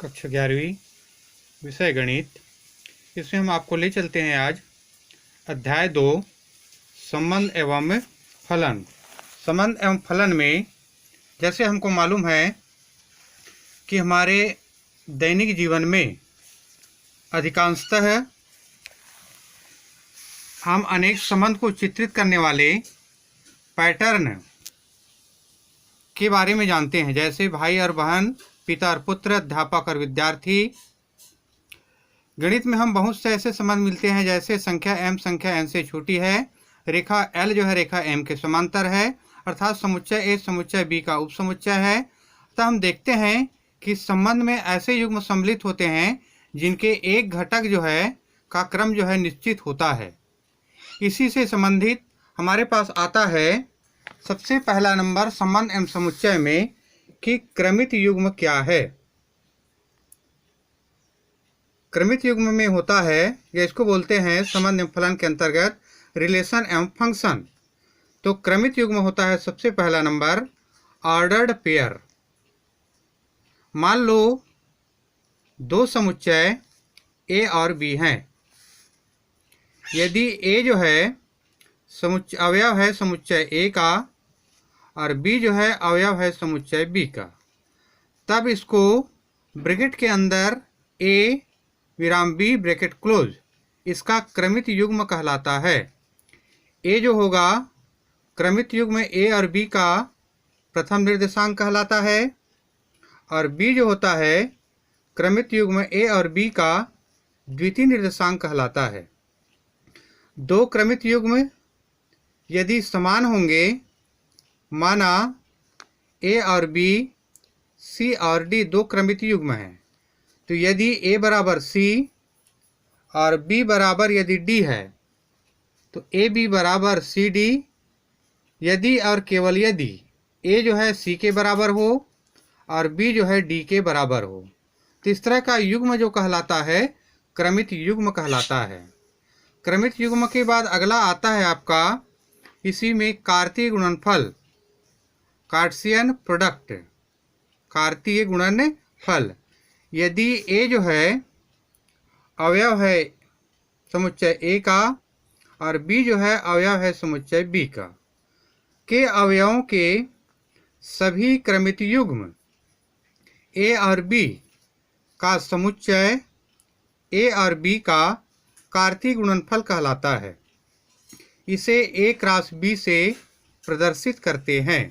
कक्षा 11वीं विषय गणित। इसमें हम आपको ले चलते हैं आज अध्याय 2 संबंध एवं फलन। संबंध एवं फलन में जैसे हमको मालूम है कि हमारे दैनिक जीवन में अधिकांशतः हम अनेक संबंध को चित्रित करने वाले पैटर्न के बारे में जानते हैं, जैसे भाई और बहन, पिता और पुत्र, अध्यापक और विद्यार्थी। गणित में हम बहुत से ऐसे संबंध मिलते हैं जैसे संख्या m संख्या n से छोटी है, रेखा L जो है रेखा m के समांतर है, अर्थात समुच्चय A समुच्चय B का उपसमुच्चय है। तो हम देखते हैं कि संबंध में ऐसे युग्म सम्मिलित होते हैं जिनके एक घटक जो है का क्रम जो है निश्चित होता है। इसी से संबंधित हमारे पास आता है सबसे पहला नंबर संबंध एवं समुच्चय में कि क्रमित युग्म क्या है। क्रमित युग्म में होता है, या इसको बोलते हैं संबंध एवं फलन के अंतर्गत रिलेशन एवं फंक्शन। तो क्रमित युग्म होता है सबसे पहला नंबर ऑर्डर्ड पेयर। मान लो दो समुच्चय A और B हैं। यदि A जो है अवयव है समुच्चय A का और B जो है अवयव है समुच्चय B का, तब इसको ब्रैकेट के अंदर A विराम B ब्रैकेट क्लोज इसका क्रमित युग्म कहलाता है। A जो होगा क्रमित युग्म A और B का प्रथम निर्देशांक कहलाता है, और B जो होता है क्रमित युग्म A और B का द्वितीय निर्देशांक कहलाता है। दो क्रमित युग्म यदि समान होंगे, माना A और B, C और D दो क्रमित युग्म हैं, तो यदि A बराबर C और B बराबर यदि D है तो AB बराबर CD। यदि और केवल यदि A जो है C के बराबर हो और B जो है D के बराबर हो, तो इस तरह का युग्म जो कहलाता है क्रमित युग्म कहलाता है। क्रमित युग्म के बाद अगला आता है आपका इसी में कार्तीय गुणनफल, कार्टेशियन प्रोडक्ट, कार्तीय गुणनफल। यदि A जो है अवयव है समुच्चय A का और B जो है अवयव है समुच्चय B का, के अवयवों के सभी क्रमित युग्म A और B का समुच्चय A और B का कार्तीय गुणनफल कहलाता है। इसे A क्रॉस B से प्रदर्शित करते हैं।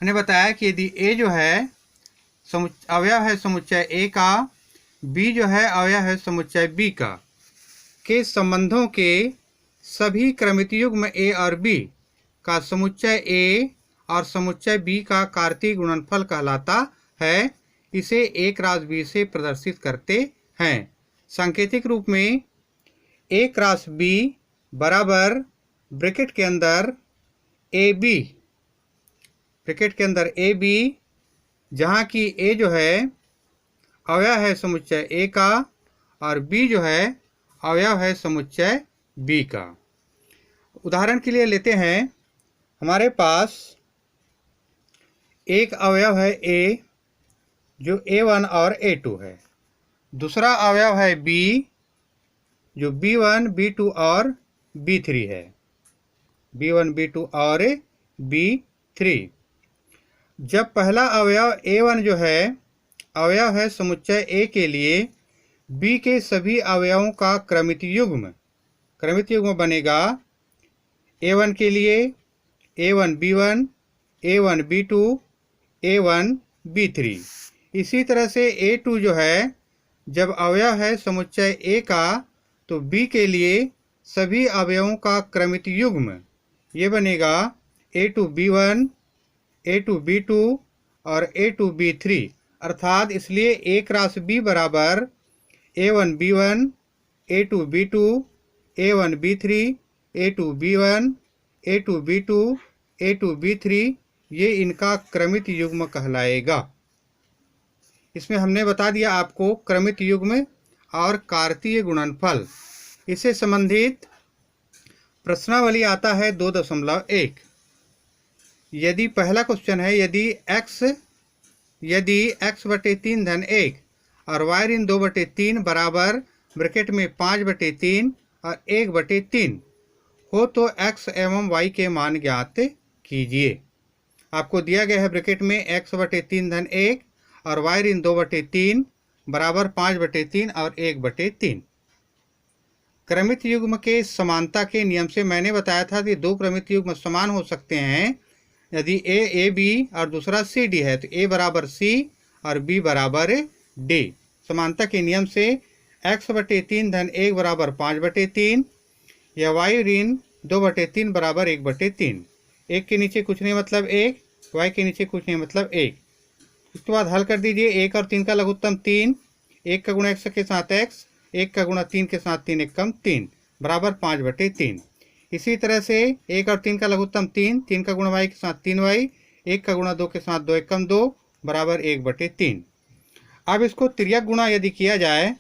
मैंने बताया कि यदि A जो है अवयव है समुच्चय A का, B जो है अवयव है समुच्चय B का, के संबंधों के सभी क्रमित युग्म A और B का समुच्चय A और समुच्चय B का कार्तीय गुणनफल कहलाता है। इसे A क्रॉस B से प्रदर्शित करते हैं। सांकेतिक रूप में A क्रॉस B बराबर ब्रैकेट के अंदर AB, ब्रैकेट के अंदर AB, जहाँ की A जो है अवयव है समुच्चय A का और B जो है अवयव है समुच्चय B का। उदाहरण के लिए लेते हैं, हमारे पास एक अवयव है A जो A1 और A2 है, दूसरा अवयव है B जो B1 B2 और B3 है, B1 B2 और B3। जब पहला अवयव A1 जो है अवयव है समुच्चय A के लिए B के सभी अवयवों का क्रमित युग्म बनेगा A1 के लिए A1 B1, A1 B2, A1 B3। इसी तरह से A2 जो है जब अवयव है समुच्चय A का तो B के लिए सभी अवयवों का क्रमित युग्म ये बनेगा A2 B1, A2 B2 और A2 B3। अर्थात इसलिए A क्रॉस B बराबर A1 B1, A2 B2, A1 B3, A2 B1, A2 B2, A2 B3, ये इनका क्रमित युग्म कहलाएगा। इसमें हमने बता दिया आपको क्रमित युग्म और कार्तीय गुणनफल। इससे संबंधित प्रश्नावली आता है 2.1। यदि पहला क्वेश्चन है, यदि x यदि x/3 धन 1 और y ऋण 2/3 बराबर ब्रैकेट में 5/3 और 1/3 हो तो x एवं y के मान ज्ञात कीजिए। आपको दिया गया है ब्रैकेट में x/3 धन 1 और y ऋण 2/3 बराबर 5/3 और 1/3। क्रमित युग्म के समानता के नियम से मैंने बताया था कि दो क्रमित युग्म समान हो सकते हैं यदि ए बी और दूसरा सी डी है, तो ए बराबर सी और बी बराबर डी। समानता के नियम से x/3 धन 1 बराबर 5/3 या y ऋण 2/3 बराबर 1/3। 1 के नीचे कुछ नहीं मतलब 1, y के नीचे कुछ नहीं मतलब 1। उसके बाद हल कर दीजिए। 1 और 3 का लघुत्तम 3, 1 का गुणा x के साथ x, 1 का गुणा 3 के साथ 3 एकम 3 बराबर 5/3। इसी तरह से 1 और 3 का लघुत्तम 3, 3 का गुणा y के साथ 3y, 1 का गुणा 2 के साथ 2 एकम 2 बराबर 1/3। अब इसको तिर्यक गुणा यदि किया जाए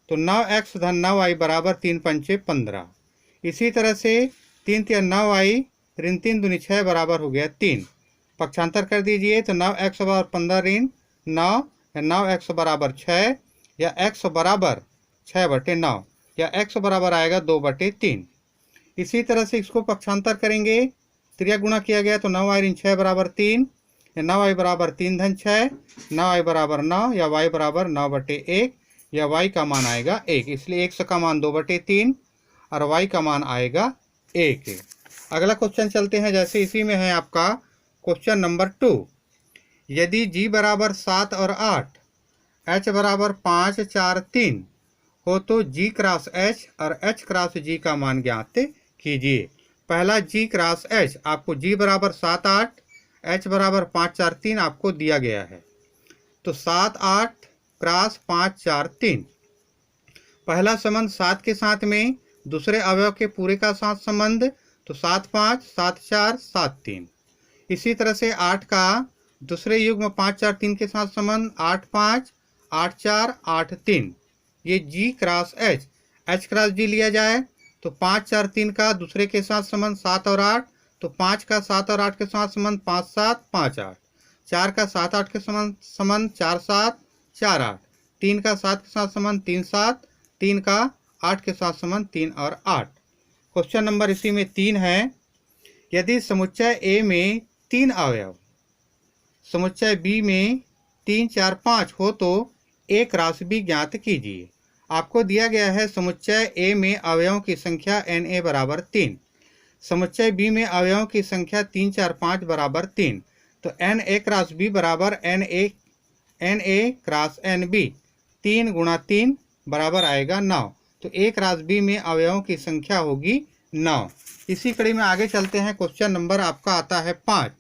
तो 9x धन 9y बराबर 3 पंचे 15। इसी तरह से 3 तिया 9y ऋण 3 दूनी 6 बराबर हो गया 3। पक्षांतर कर दीजिए तो 9x बराबर 15 ऋण 9 या 9x बराबर 6 या x बराबर 6/9 या x बराबर आएगा 2/3। इसी तरह से इसको पक्षांतर करेंगे। तिर्यक गुणा किया गया तो 9y ऋण 6 बराबर 3 या 9y बराबर 3 धन 6, 9y बराबर 9 या y बराबर 9/1 या y का मान आएगा 1। इसलिए x का मान 2/3 और y का मान आएगा 1। अगला क्वेश्चन चलते हैं। जैसे इसी में है आपका क्वेश्चन नंबर 2। यदि g बराबर 7 और 8, h बराबर 5, 4, 3 हो तो g क्रॉस h और h क्रॉस g का मान ज्ञात कीजिए। पहला g क्रॉस h, आपको g बराबर 7, 8, h बराबर 5, 4, 3 आपको दिया गया है। तो 7, 8 क्रॉस 5, 4, 3। पहला संबंध 7 के साथ में, दूसरे अवयव के पूरे का साथ संबंध तो 7, 5, 7, 4, 7, 3। इसी तरह से 8 का दूसरे युग्म 5, 4, 3 के साथ संबंध 8, 5, 8, 4, 8, 3। ये g cross h, h cross g लिया जाए तो 5, 4, 3 का दूसरे के साथ संबंध 7 और 8, तो 5 का 7 और 8 के साथ संबंध 5, 7, 5, 8। 4 का 7, 8 के संबंध 4, 7, 4, 8। 3 का 7 के साथ संबंध 3, 7। 3 का 8 के साथ संबंध 3 और 8। क्वेश्चन नंबर इसी में 3 है। यदि समुच्चय A में 3 अवयव, समुच्चय B में 3, 4, 5 हो तो A क्रॉस B ज्ञात कीजिए। आपको दिया गया है समुच्चय A में अवयवों की संख्या Na बराबर 3, समुच्चय B में अवयवों की संख्या 3, 4, 5 बराबर 3। तो Na क्रॉस B बराबर Na क्रॉस NB, 3 गुणा 3 बराबर आएगा 9। तो A क्रॉस B में अवयवों की संख्या होगी 9। इसी कड़ी में आगे चलते हैं। क्वेश्चन नंबर आपका आता है 5।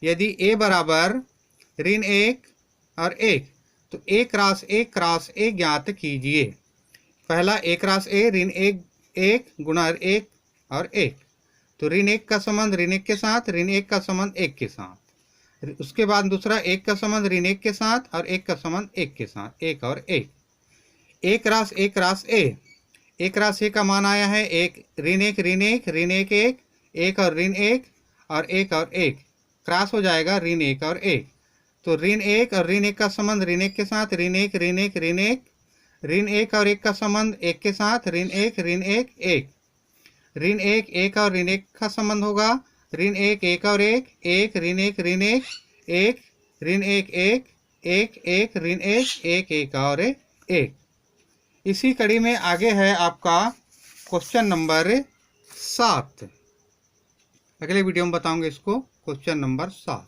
यदि A बराबर ऋण 1 और 1, तो A क्रॉस A ज्ञात कीजिए। पहला A क्रॉस A ऋण 1 गुणा 1 और 1, तो ऋण 1 का संबंध ऋण 1 के साथ, ऋण 1 का संबंध 1 के साथ। उसके बाद दूसरा 1 का संबंध ऋण 1 के साथ और 1 का संबंध 1 के साथ, 1 और 1। A cross A, A cross A का मान आया है 1, ऋण 1 ऋण 1 ऋण 1 1, 1 और ऋण 1 और 1 और 1 क्रॉस हो जाएगा ऋण 1 और 1। तो ऋण 1 और ऋण 1 का संबंध ऋण 1 के साथ, ऋण 1 ऋण 1 ऋण 1, ऋण 1 और 1 का संबंध 1 के साथ, ऋण 1 ऋण 1 1, ऋण 1 1 और ऋण 1 का संबंध होगा ऋण 1 1 और 1 1, ऋण 1 ऋण 1 1, ऋण 1 1 1 1, ऋण 1 1 1 और 1। इसी कड़ी में आगे है आपका क्वेश्चन नंबर 7। अगले वीडियो में बताऊंगे इसको, क्वेश्चन नंबर 7।